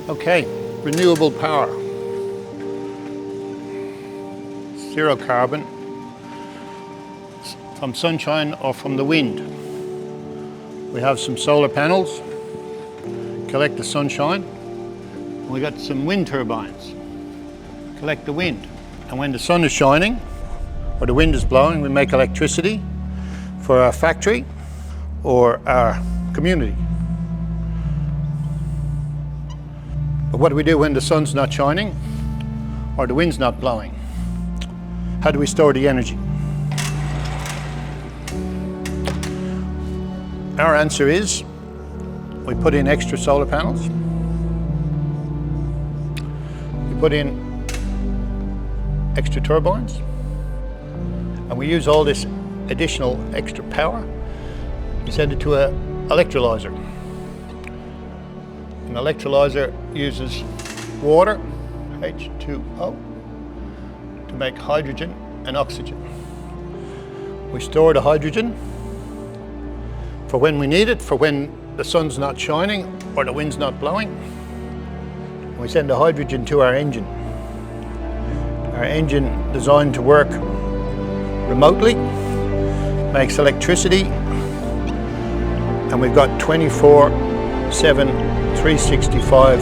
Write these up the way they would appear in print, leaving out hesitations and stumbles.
Okay, renewable power. Zero carbon from sunshine or from the wind. We have some solar panels, collect the sunshine. We got some wind turbines, collect the wind. And when the sun is shining or the wind is blowing, we make electricity for our factory or our community. But what do we do when the sun's not shining or the wind's not blowing? How do we store the energy? Our answer is we put in extra solar panels. We put in extra turbines. And we use all this additional extra power. We send it to an electrolyzer. An electrolyzer uses water, H2O, to make hydrogen and oxygen. We store the hydrogen for when we need it, for when the sun's not shining or the wind's not blowing. We send the hydrogen to our engine. Our engine, designed to work remotely, makes electricity, and we've got 24/7, 365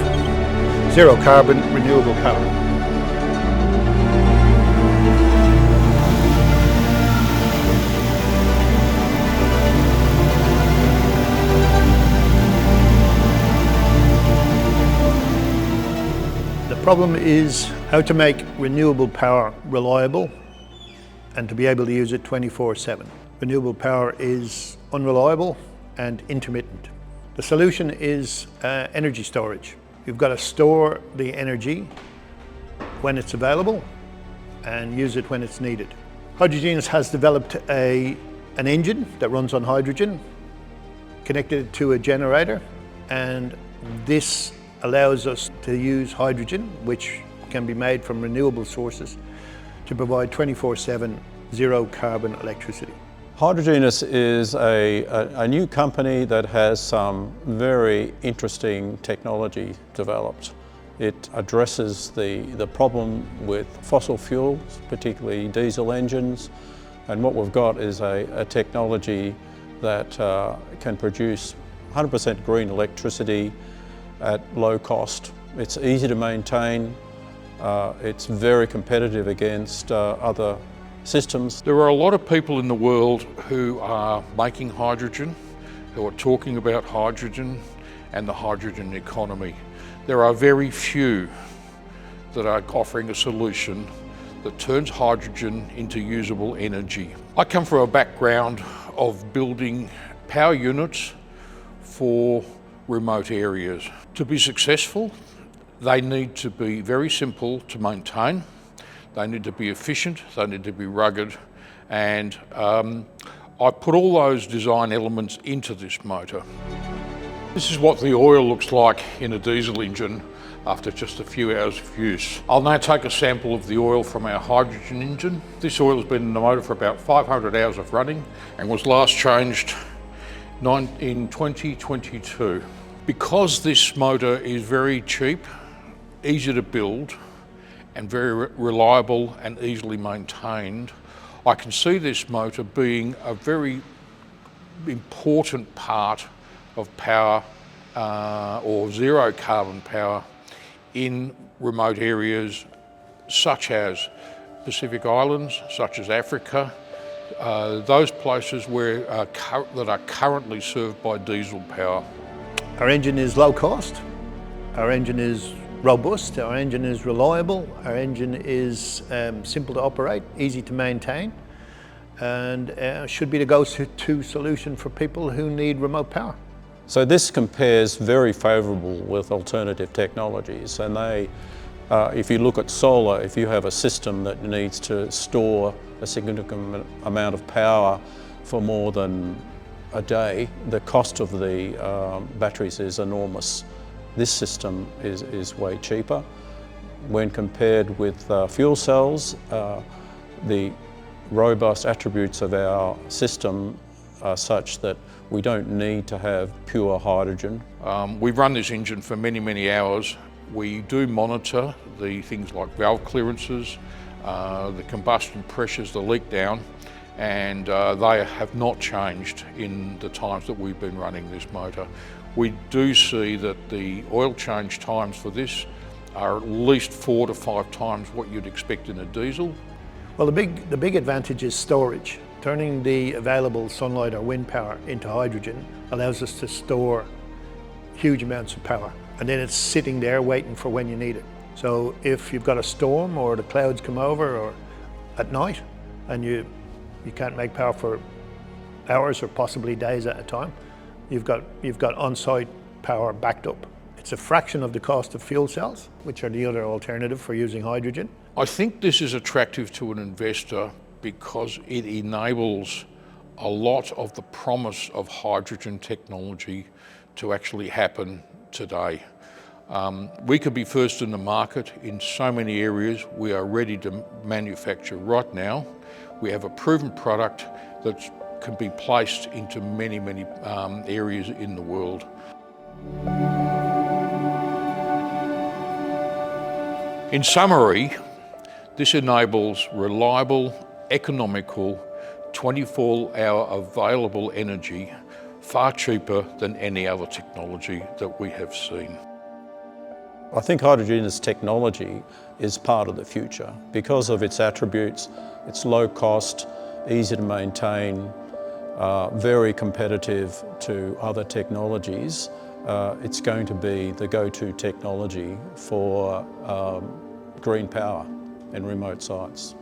zero carbon renewable power. The problem is how to make renewable power reliable and to be able to use it 24/7. Renewable power is unreliable and intermittent. The solution is energy storage. You've got to store the energy when it's available and use it when it's needed. Hydrogenus has developed an engine that runs on hydrogen, connected to a generator, and this allows us to use hydrogen, which can be made from renewable sources, to provide 24/7 zero carbon electricity. Hydrogenus is a new company that has some very interesting technology developed. It addresses the problem with fossil fuels, particularly diesel engines, and what we've got is a technology that can produce 100% green electricity at low cost. It's easy to maintain, it's very competitive against other systems. There are a lot of people in the world who are making hydrogen, who are talking about hydrogen and the hydrogen economy. There are very few that are offering a solution that turns hydrogen into usable energy. I come from a background of building power units for remote areas. To be successful, they need to be very simple to maintain. They need to be efficient, they need to be rugged, and I put all those design elements into this motor. This is what the oil looks like in a diesel engine after just a few hours of use. I'll now take a sample of the oil from our hydrogen engine. This oil has been in the motor for about 500 hours of running and was last changed in 2022. Because this motor is very cheap, easy to build, and very reliable and easily maintained, I can see this motor being a very important part of power or zero carbon power in remote areas such as Pacific Islands, such as Africa, those places where that are currently served by diesel power. Our engine is low cost, our engine is robust, our engine is reliable, our engine is simple to operate, easy to maintain, and should be the go-to solution for people who need remote power. So this compares very favourable with alternative technologies, and if you look at solar, if you have a system that needs to store a significant amount of power for more than a day, the cost of the batteries is enormous. This system is way cheaper. When compared with fuel cells, the robust attributes of our system are such that we don't need to have pure hydrogen. We've run this engine for many, many hours We do monitor the things like valve clearances, the combustion pressures, the leak down, and they have not changed in the times that we've been running this motor. We do see that the oil change times for this are at least 4 to 5 times what you'd expect in a diesel. Well, the big advantage is storage. Turning the available sunlight or wind power into hydrogen allows us to store huge amounts of power, and then it's sitting there waiting for when you need it. So if you've got a storm or the clouds come over or at night and you can't make power for hours or possibly days at a time, you've got on-site power backed up. It's a fraction of the cost of fuel cells, which are the other alternative for using hydrogen. I think this is attractive to an investor because it enables a lot of the promise of hydrogen technology to actually happen today. We could be first in the market in so many areas. We are ready to manufacture right now. We have a proven product that can be placed into many areas in the world. In summary, this enables reliable, economical, 24-hour available energy, far cheaper than any other technology that we have seen. I think Hydrogenus technology is part of the future because of its attributes. It's low cost, easy to maintain, very competitive to other technologies. It's going to be the go-to technology for green power in remote sites.